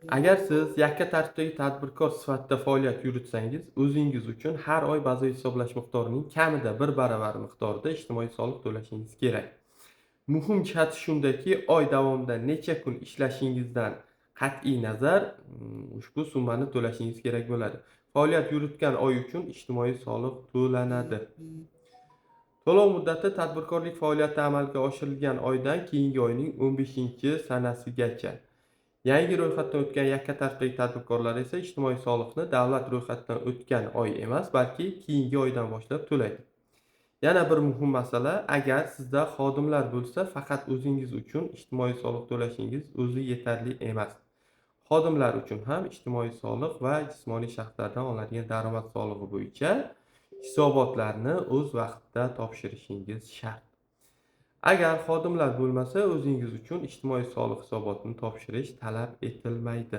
Agar siz yakka tartibdagi tadbirkor sifatida faoliyat yuritsangiz, o'zingiz uchun har oy bazaviy hisoblash miqdorining kamida 1 baravar miqdorda ijtimoiy soliq to'lashingiz kerak. Muhim jihati shundaki, oy davomida necha kun ishlashingizdan qat'iy nazar, ushbu summani to'lashingiz kerak bo'ladi. Faoliyat yuritgan oy uchun ijtimoiy soliq to'lanadi. To'lov muddati tadbirkorlik faoliyati amalga oshirilgan oydan keyingi oyning 15-sanasigacha. Yangi ro'yxatdan o'tgan yakka tartibdagi tadbirkorlar esa ijtimoiy soliqni davlat ro'yxatidan o'tgan oy emas, balki keyingi oydan boshlab to'laydi. Yana bir muhim masala, agar sizda xodimlar bo'lsa, faqat o'zingiz uchun ijtimoiy soliq to'lashingiz o'zi yetarli emas. Xodimlar uchun ham ijtimoiy soliq va jismoniy shaxslardan olinadigan daromad solig'i bo'yicha hisobotlarni o'z vaqtida topshirishingiz shart. Agar xodimlar bo'lmasa, o'zingiz uchun ijtimoiy soliq hisobotini topshirish talab etilmaydi.